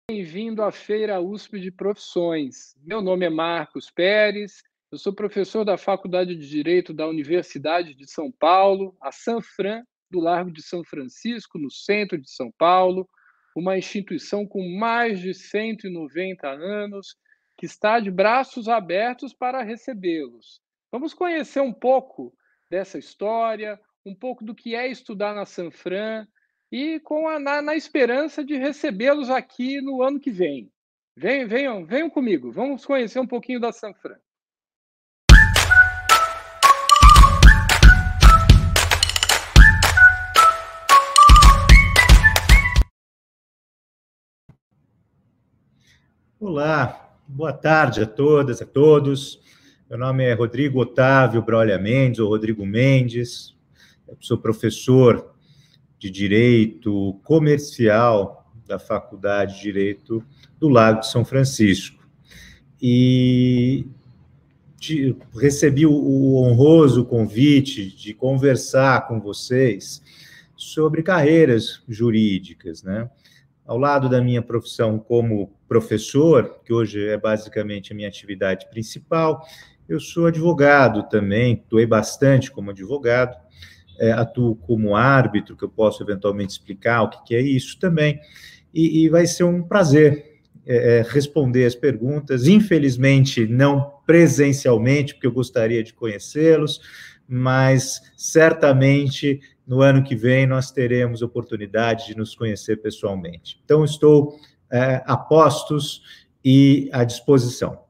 Bem-vindo à Feira USP de Profissões. Meu nome é Marcos Pérez, eu sou professor da Faculdade de Direito da Universidade de São Paulo, a Sanfran, do Largo de São Francisco, no centro de São Paulo, uma instituição com mais de 190 anos, que está de braços abertos para recebê-los. Vamos conhecer um pouco dessa história, um pouco do que é estudar na Sanfran, e na esperança de recebê-los aqui no ano que vem. Venham comigo, vamos conhecer um pouquinho da Sanfran. Olá, boa tarde a todas, a todos. Meu nome é Rodrigo Otávio Brolha Mendes, ou Rodrigo Mendes. Eu sou professor de Direito Comercial da Faculdade de Direito do Largo de São Francisco. E recebi o honroso convite de conversar com vocês sobre carreiras jurídicas, né? Ao lado da minha profissão como professor, que hoje é basicamente a minha atividade principal, eu sou advogado também, atuei bastante como advogado, atuo como árbitro, que eu posso eventualmente explicar o que é isso também, e vai ser um prazer responder as perguntas, infelizmente não presencialmente, porque eu gostaria de conhecê-los, mas certamente no ano que vem nós teremos oportunidade de nos conhecer pessoalmente. Então, estou a postos e à disposição.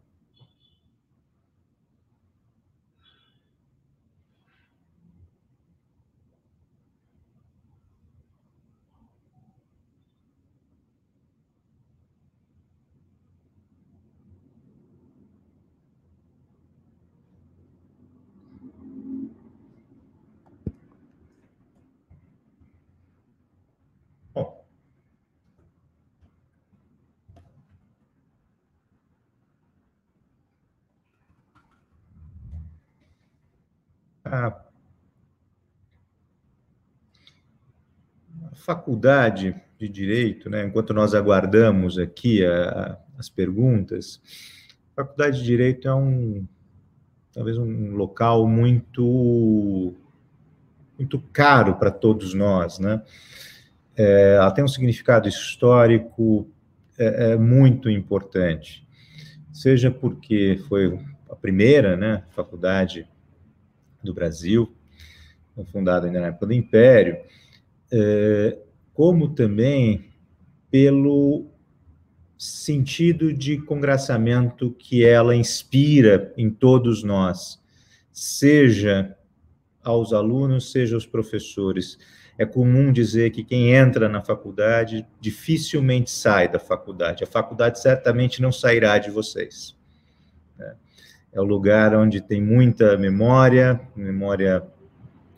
A faculdade de Direito, né, enquanto nós aguardamos aqui as perguntas, a faculdade de Direito é talvez um local muito caro para todos nós, né? Ela tem um significado histórico muito importante, seja porque foi a primeira, né, faculdade do Brasil, fundada ainda na época do Império, como também pelo sentido de congraçamento que ela inspira em todos nós, seja aos alunos, seja aos professores. É comum dizer que quem entra na faculdade dificilmente sai da faculdade. A faculdade certamente não sairá de vocês. É o lugar onde tem muita memória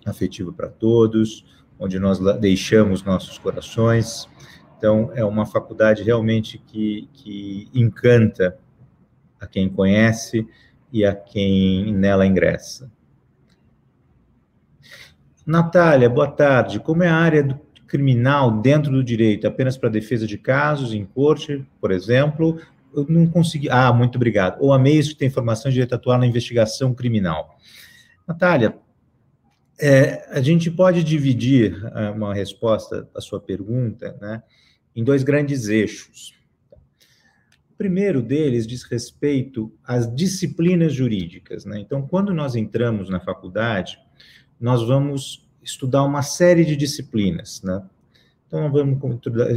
afetiva para todos, onde nós deixamos nossos corações. Então, é uma faculdade realmente que encanta a quem conhece e a quem nela ingressa. Natália, boa tarde. Como é a área criminal dentro do direito? Apenas para defesa de casos em corte, por exemplo? Eu não consegui... muito obrigado. Ou a meios que tem formação de direito atuar na investigação criminal. Natália, a gente pode dividir uma resposta à sua pergunta, né, em dois grandes eixos. O primeiro deles diz respeito às disciplinas jurídicas, né? Então, quando nós entramos na faculdade, nós vamos estudar uma série de disciplinas, né? Então, nós vamos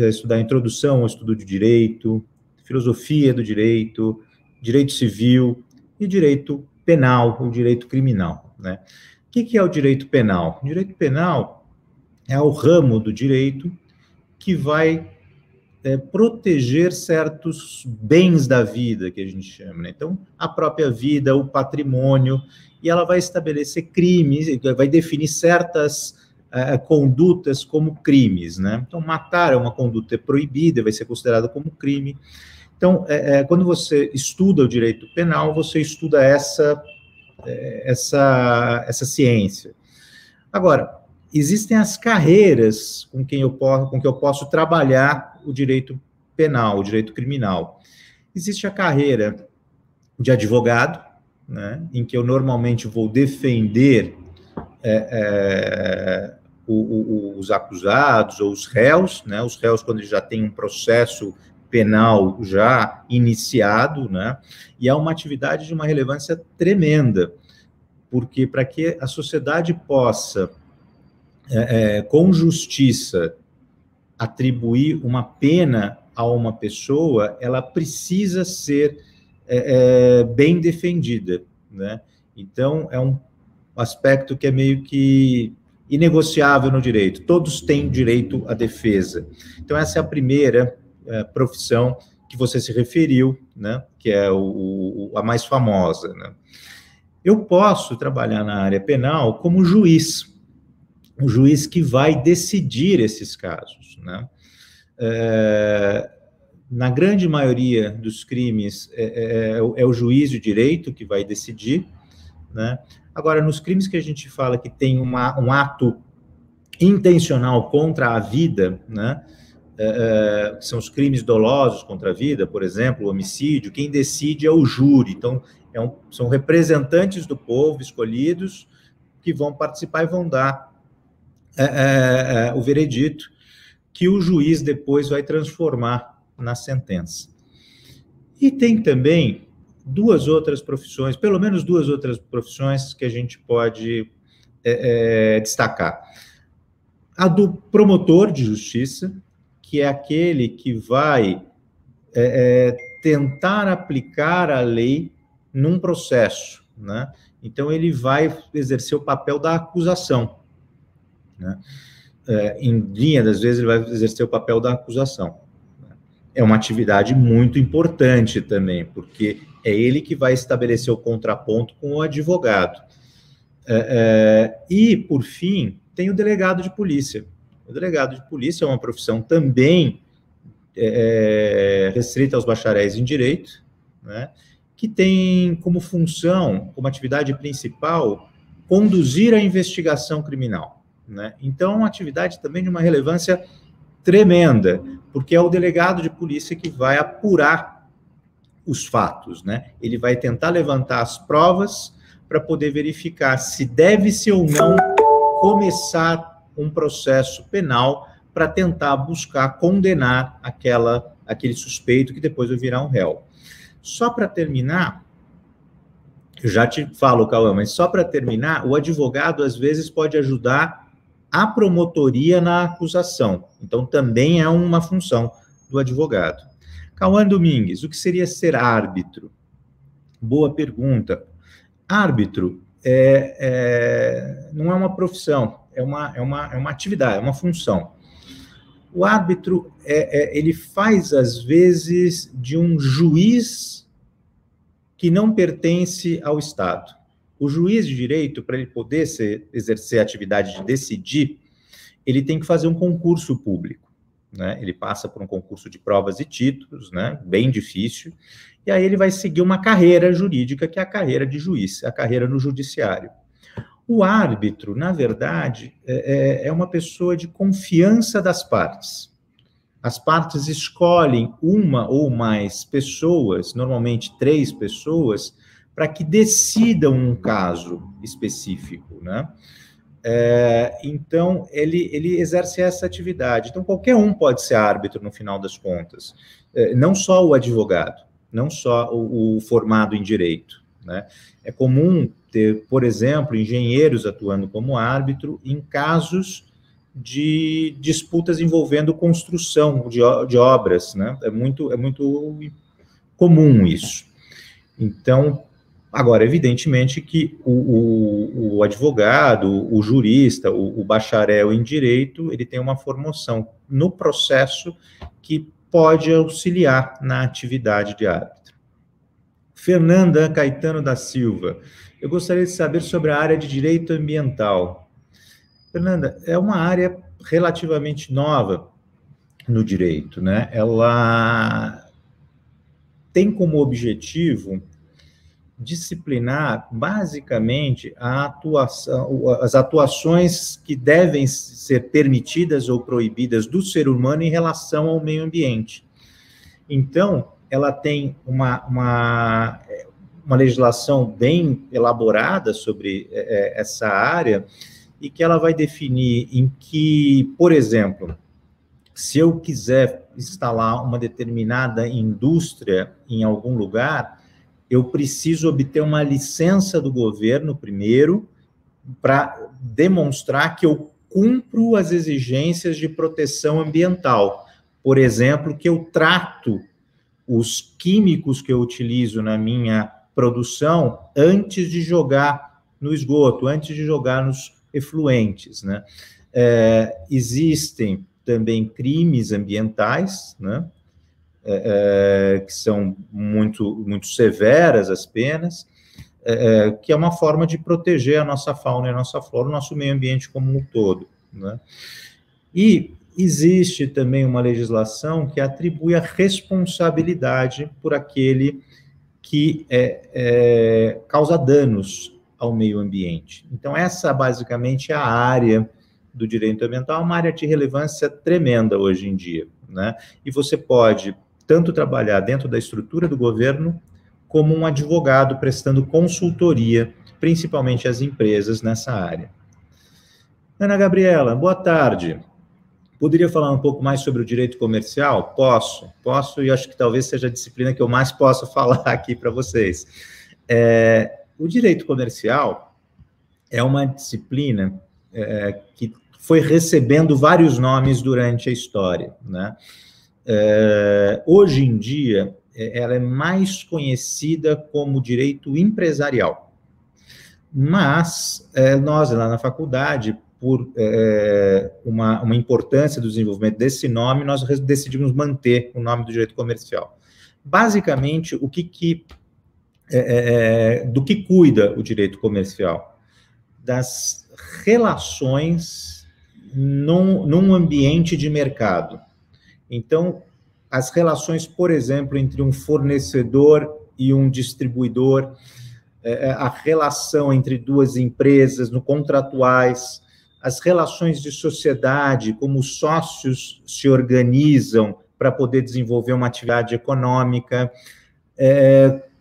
estudar introdução ao estudo de direito, filosofia do direito, direito civil e direito penal, ou direito criminal, né? O que é o direito penal? O direito penal é o ramo do direito que vai proteger certos bens da vida, que a gente chama, né? Então, a própria vida, o patrimônio, e ela vai estabelecer crimes, vai definir certas condutas como crimes, né? Então, matar é uma conduta proibida, vai ser considerada como crime. Então, quando você estuda o direito penal, você estuda essa ciência. Agora, existem as carreiras com que eu posso trabalhar o direito penal, o direito criminal. Existe a carreira de advogado, né, em que eu normalmente vou defender os acusados ou os réus, né, os réus quando eles já têm um processo penal já iniciado, né, e é uma atividade de uma relevância tremenda, porque para que a sociedade possa, com justiça, atribuir uma pena a uma pessoa, ela precisa ser bem defendida, né? Então, é um aspecto que é meio que inegociável no direito. Todos têm direito à defesa. Então, essa é a primeira profissão que você se referiu, né? Que é a mais famosa, né? Eu posso trabalhar na área penal como juiz, o juiz que vai decidir esses casos, né? Na grande maioria dos crimes, é o juiz de direito que vai decidir, né? Agora, nos crimes que a gente fala que tem um ato intencional contra a vida, né? Que são os crimes dolosos contra a vida, por exemplo, o homicídio, quem decide é o júri. Então, são representantes do povo escolhidos que vão participar e vão dar o veredito que o juiz depois vai transformar na sentença. E tem também duas outras profissões, pelo menos duas outras profissões que a gente pode destacar. A do promotor de justiça, que é aquele que vai tentar aplicar a lei num processo, né? Então, ele vai exercer o papel da acusação, né? Em linha das vezes, ele vai exercer o papel da acusação. É uma atividade muito importante também, porque é ele que vai estabelecer o contraponto com o advogado. E, por fim, tem o delegado de polícia. O delegado de polícia é uma profissão também restrita aos bacharéis em direito, né, que tem como função, como atividade principal, conduzir a investigação criminal, né? Então, é uma atividade também de uma relevância tremenda, porque é o delegado de polícia que vai apurar os fatos, né? Ele vai tentar levantar as provas para poder verificar se deve-se ou não começar um processo penal para tentar buscar condenar aquele suspeito que depois vai virar um réu. Só para terminar, eu já te falo, Cauã, mas só para terminar, o advogado às vezes pode ajudar a promotoria na acusação. Então, também é uma função do advogado. Cauã Domingues, o que seria ser árbitro? Boa pergunta. Árbitro não é uma profissão, é uma atividade, é uma função. O árbitro, ele faz, às vezes, de um juiz que não pertence ao Estado. O juiz de direito, para ele poder exercer a atividade de decidir, ele tem que fazer um concurso público, né? Ele passa por um concurso de provas e títulos, né? Bem difícil, e aí ele vai seguir uma carreira jurídica, que é a carreira de juiz, a carreira no judiciário. O árbitro, na verdade, é uma pessoa de confiança das partes. As partes escolhem uma ou mais pessoas, normalmente 3 pessoas, para que decidam um caso específico, né? Então, ele exerce essa atividade. Então, qualquer um pode ser árbitro, no final das contas. Não só o advogado, não só o formado em direito, né? É comum ter, por exemplo, engenheiros atuando como árbitro em casos de disputas envolvendo construção de obras, né? É muito comum isso. Então, agora, evidentemente que o advogado, o jurista, o bacharel em direito, ele tem uma formação no processo que pode auxiliar na atividade de árbitro. Fernanda Caetano da Silva, eu gostaria de saber sobre a área de direito ambiental. Fernanda, é uma área relativamente nova no direito, né? Ela tem como objetivo disciplinar, basicamente, as atuações que devem ser permitidas ou proibidas do ser humano em relação ao meio ambiente. Então, ela tem uma legislação bem elaborada sobre essa área, e que ela vai definir em que, por exemplo, se eu quiser instalar uma determinada indústria em algum lugar, eu preciso obter uma licença do governo primeiro, para demonstrar que eu cumpro as exigências de proteção ambiental. Por exemplo, que eu trato os químicos que eu utilizo na minha produção antes de jogar no esgoto, antes de jogar nos efluentes, né? Existem também crimes ambientais, né? Que são muito severas as penas, que é uma forma de proteger a nossa fauna e a nossa flora, o nosso meio ambiente como um todo, né? E existe também uma legislação que atribui a responsabilidade por aquele que causa danos ao meio ambiente. Então, essa basicamente é a área do direito ambiental, uma área de relevância tremenda hoje em dia, né? E você pode tanto trabalhar dentro da estrutura do governo, como um advogado prestando consultoria, principalmente às empresas nessa área. Ana Gabriela, boa tarde. Poderia falar um pouco mais sobre o direito comercial? Posso, e acho que talvez seja a disciplina que eu mais posso falar aqui para vocês. O direito comercial é uma disciplina que foi recebendo vários nomes durante a história, né? Hoje em dia, ela é mais conhecida como direito empresarial. Mas nós, lá na faculdade, por uma importância do desenvolvimento desse nome, nós decidimos manter o nome do direito comercial. Basicamente, do que cuida o direito comercial? Das relações num ambiente de mercado. Então, as relações, por exemplo, entre um fornecedor e um distribuidor, a relação entre duas empresas no contratuais, as relações de sociedade, como os sócios se organizam para poder desenvolver uma atividade econômica,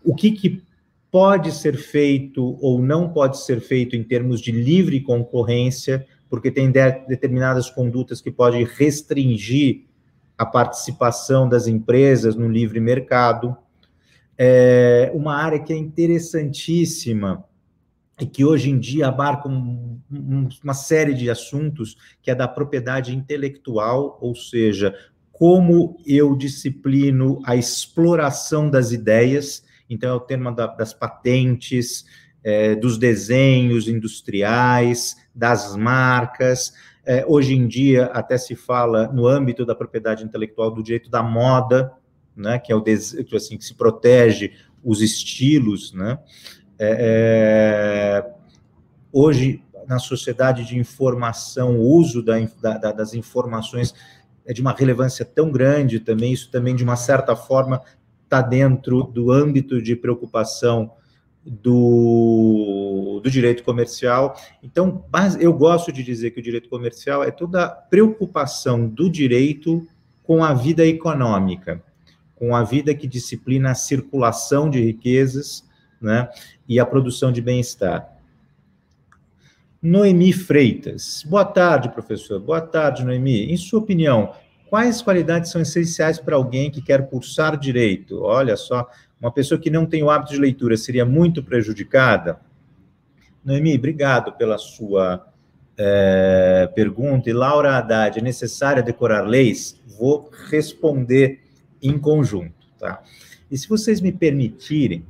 o que pode ser feito ou não pode ser feito em termos de livre concorrência, porque tem determinadas condutas que podem restringir a participação das empresas no livre mercado. Uma área que é interessantíssima e que hoje em dia abarca uma série de assuntos, que é da propriedade intelectual, ou seja, como eu disciplino a exploração das ideias. Então, é o tema das patentes, dos desenhos industriais, das marcas. Hoje em dia, até se fala, no âmbito da propriedade intelectual, do direito da moda, né, que é assim, que se protege os estilos, né? Hoje, na sociedade de informação, o uso das informações é de uma relevância tão grande também, isso também, de uma certa forma, está dentro do âmbito de preocupação do direito comercial. Então, eu gosto de dizer que o direito comercial é toda a preocupação do direito com a vida econômica, com a vida que disciplina a circulação de riquezas, né, e a produção de bem-estar. Noemi Freitas. Boa tarde, professor. Boa tarde, Noemi. Em sua opinião, quais qualidades são essenciais para alguém que quer cursar direito? Olha só, uma pessoa que não tem o hábito de leitura seria muito prejudicada? Noemi, obrigado pela sua pergunta. E Laura Haddad, é necessário decorar leis? Vou responder em conjunto, tá? E se vocês me permitirem,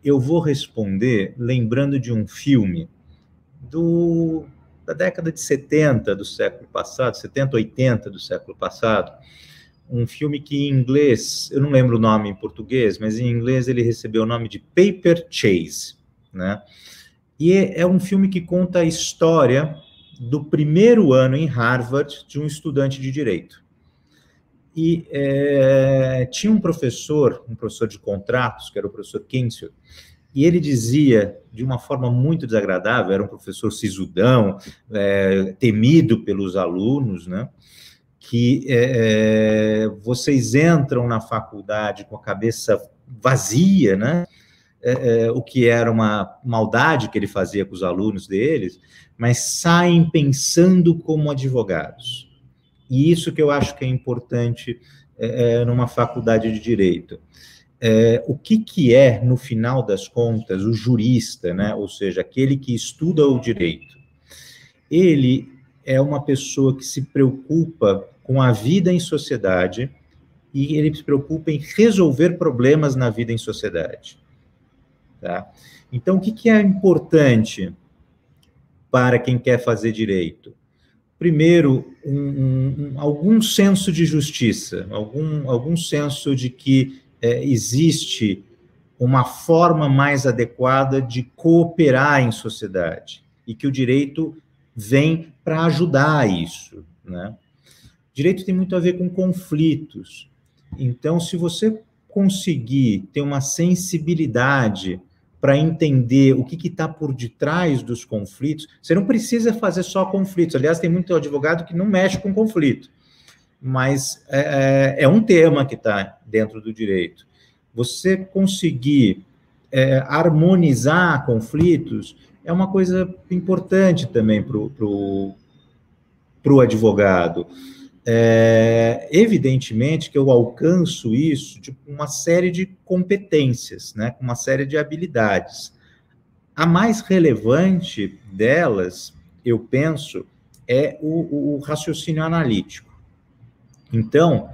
eu vou responder lembrando de um filme da década de 70 do século passado, 70, 80 do século passado, um filme que em inglês, eu não lembro o nome em português, mas em inglês ele recebeu o nome de Paper Chase, né? E é um filme que conta a história do primeiro ano em Harvard de um estudante de direito. E tinha um professor de contratos, que era o professor Kinsey, e ele dizia, de uma forma muito desagradável, era um professor sisudão, temido pelos alunos, né? que vocês entram na faculdade com a cabeça vazia, né? O que era uma maldade que ele fazia com os alunos deles, mas saem pensando como advogados. E isso que eu acho que é importante numa faculdade de direito. O que é, no final das contas, o jurista, né? Ou seja, aquele que estuda o direito? Ele é uma pessoa que se preocupa com a vida em sociedade e ele se preocupa em resolver problemas na vida em sociedade. Tá? Então, o que é importante para quem quer fazer direito? Primeiro, algum senso de justiça, algum senso de que existe uma forma mais adequada de cooperar em sociedade e que o direito vem para ajudar isso, né? Direito tem muito a ver com conflitos. Então, se você conseguir ter uma sensibilidade para entender o que está por detrás dos conflitos, você não precisa fazer só conflitos. Aliás, tem muito advogado que não mexe com conflito, mas é um tema que está dentro do direito. Você conseguir harmonizar conflitos é uma coisa importante também para o advogado. Evidentemente que eu alcanço isso de uma série de competências, né, uma série de habilidades. A mais relevante delas, eu penso, é o raciocínio analítico. Então,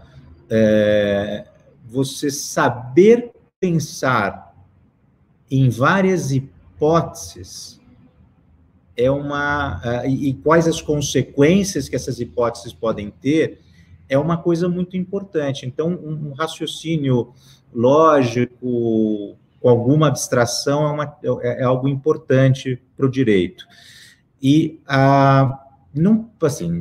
você saber pensar em várias hipóteses e quais as consequências que essas hipóteses podem ter, é uma coisa muito importante. Então, um raciocínio lógico, com alguma abstração, é algo importante para o direito. E, não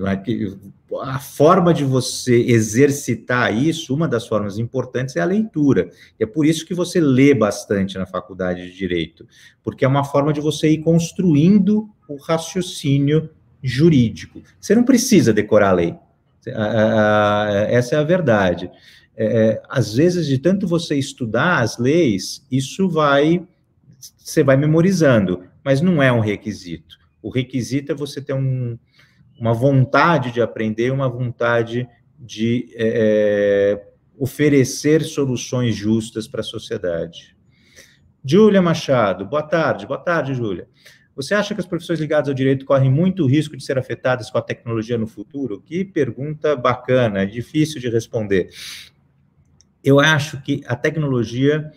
é que a forma de você exercitar isso, uma das formas importantes é a leitura. É por isso que você lê bastante na faculdade de Direito, porque é uma forma de você ir construindo o raciocínio jurídico. Você não precisa decorar a lei. Essa é a verdade. Às vezes, de tanto você estudar as leis, você vai memorizando, mas não é um requisito. O requisito é você ter uma vontade de aprender, uma vontade de oferecer soluções justas para a sociedade. Júlia Machado, boa tarde, Júlia. Você acha que as profissões ligadas ao direito correm muito risco de ser afetadas com a tecnologia no futuro? Que pergunta bacana, difícil de responder. Eu acho que a tecnologia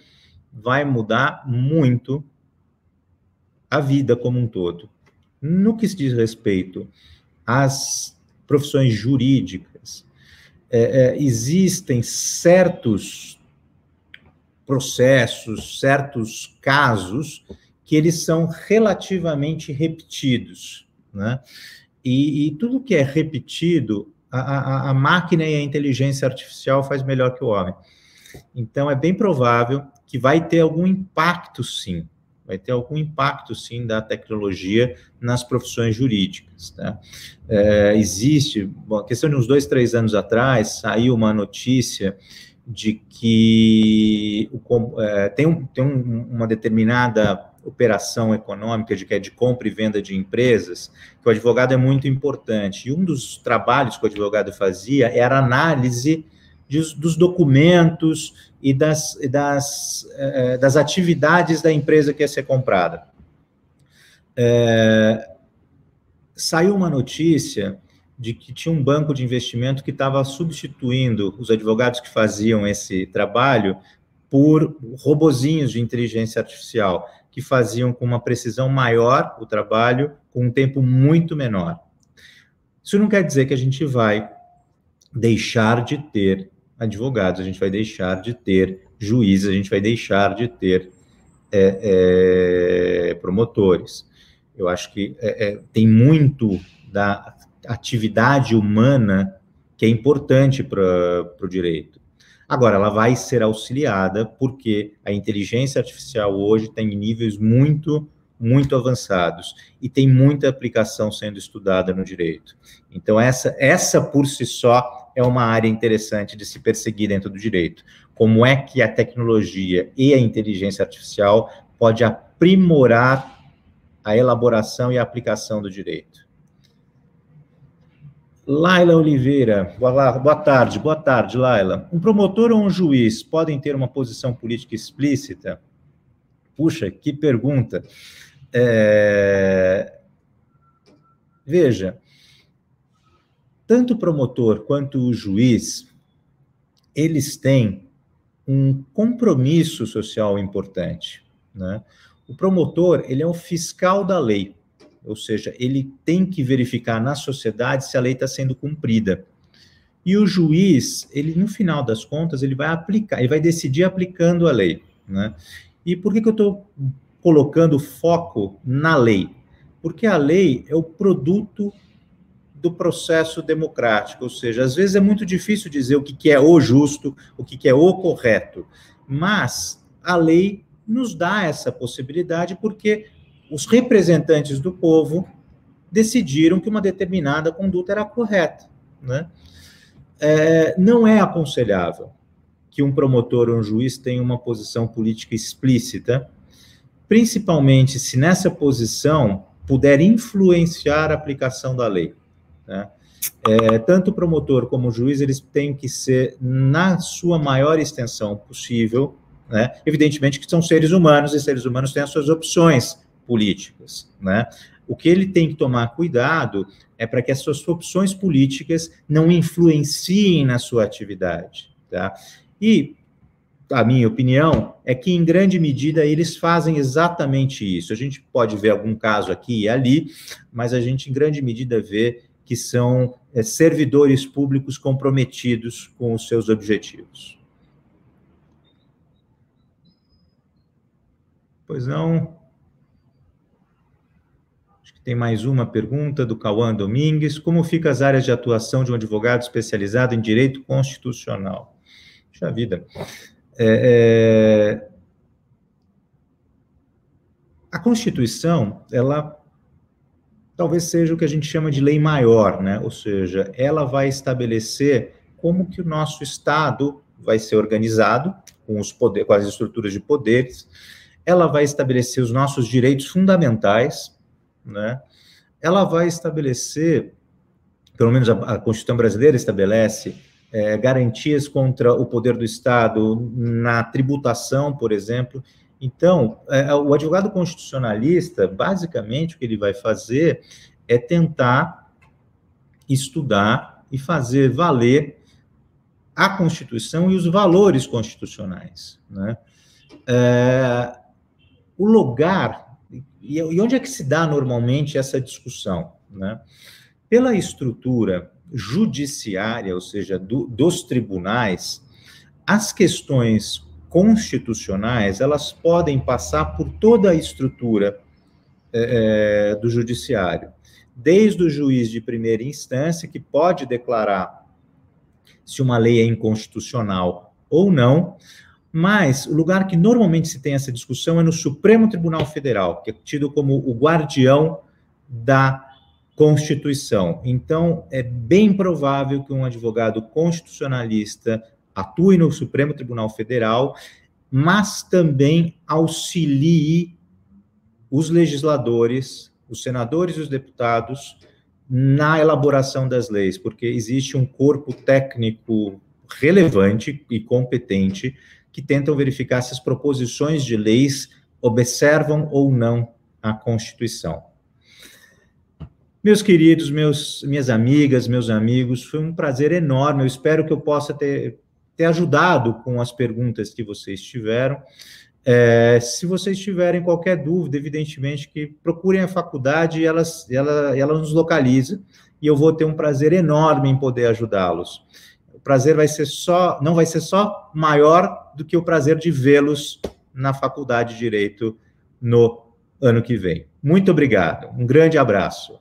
vai mudar muito a vida como um todo. No que se diz respeito às profissões jurídicas, existem certos processos, certos casos que eles são relativamente repetidos, né? E tudo que é repetido, a máquina e a inteligência artificial faz melhor que o homem. Então, é bem provável que vai ter algum impacto, sim. Vai ter algum impacto, sim, da tecnologia nas profissões jurídicas. Tá? Questão de uns 2, 3 anos atrás, saiu uma notícia de que tem uma determinada operação econômica que é de compra e venda de empresas, que o advogado é muito importante. E um dos trabalhos que o advogado fazia era a análise dos documentos e das atividades da empresa que ia ser comprada. Saiu uma notícia de que tinha um banco de investimento que estava substituindo os advogados que faziam esse trabalho por robozinhos de inteligência artificial, que faziam com uma precisão maior o trabalho, com um tempo muito menor. Isso não quer dizer que a gente vai deixar de ter advogados, a gente vai deixar de ter juízes, a gente vai deixar de ter promotores. Eu acho que tem muito da atividade humana que é importante para o direito. Agora, ela vai ser auxiliada porque a inteligência artificial hoje tem níveis muito, muito avançados e tem muita aplicação sendo estudada no direito. Então, essa por si só é uma área interessante de se perseguir dentro do direito. Como é que a tecnologia e a inteligência artificial pode aprimorar a elaboração e a aplicação do direito? Laila Oliveira, boa tarde, Laila. Um promotor ou um juiz podem ter uma posição política explícita? Puxa, que pergunta. Veja, tanto o promotor quanto o juiz, eles têm um compromisso social importante, né? O promotor, ele é o fiscal da lei, ou seja, ele tem que verificar na sociedade se a lei está sendo cumprida. E o juiz, ele, no final das contas, ele vai aplicar, ele vai decidir aplicando a lei, né? E por que eu estou colocando foco na lei? Porque a lei é o produto do processo democrático, ou seja, às vezes é muito difícil dizer o que é o justo, o que é o correto, mas a lei nos dá essa possibilidade porque os representantes do povo decidiram que uma determinada conduta era correta, né? Não é aconselhável que um promotor ou um juiz tenha uma posição política explícita, principalmente se nessa posição puder influenciar a aplicação da lei, né? Tanto o promotor como o juiz, eles têm que ser na sua maior extensão possível, né? Evidentemente que são seres humanos, e seres humanos têm as suas opções políticas, né? O que ele tem que tomar cuidado é para que as suas opções políticas não influenciem na sua atividade, tá? E a minha opinião é que, em grande medida, eles fazem exatamente isso. A gente pode ver algum caso aqui e ali, mas a gente, em grande medida, vê que são servidores públicos comprometidos com os seus objetivos. Pois não? Acho que tem mais uma pergunta do Cauã Domingues. Como ficam as áreas de atuação de um advogado especializado em direito constitucional? Puxa vida. A Constituição, ela talvez seja o que a gente chama de lei maior, né? Ou seja, ela vai estabelecer como que o nosso Estado vai ser organizado, com os poderes, com as estruturas de poderes, ela vai estabelecer os nossos direitos fundamentais, né? Ela vai estabelecer, pelo menos a Constituição brasileira estabelece, garantias contra o poder do Estado na tributação, por exemplo. Então, o advogado constitucionalista, basicamente, o que ele vai fazer é tentar estudar e fazer valer a Constituição e os valores constitucionais, né? O lugar, e onde é que se dá normalmente essa discussão, né? Pela estrutura judiciária, ou seja, dos tribunais, as questões constitucionais, elas podem passar por toda a estrutura do judiciário, desde o juiz de primeira instância, que pode declarar se uma lei é inconstitucional ou não, mas o lugar que normalmente se tem essa discussão é no Supremo Tribunal Federal, que é tido como o guardião da Constituição. Então, é bem provável que um advogado constitucionalista atue no Supremo Tribunal Federal, mas também auxilie os legisladores, os senadores e os deputados na elaboração das leis, porque existe um corpo técnico relevante e competente que tentam verificar se as proposições de leis observam ou não a Constituição. Meus queridos, minhas amigas, meus amigos, foi um prazer enorme. Eu espero que eu possa ter ajudado com as perguntas que vocês tiveram. Se vocês tiverem qualquer dúvida, evidentemente que procurem a faculdade e ela nos localiza, e eu vou ter um prazer enorme em poder ajudá-los. O prazer não vai ser só maior do que o prazer de vê-los na Faculdade de Direito no ano que vem. Muito obrigado. Um grande abraço.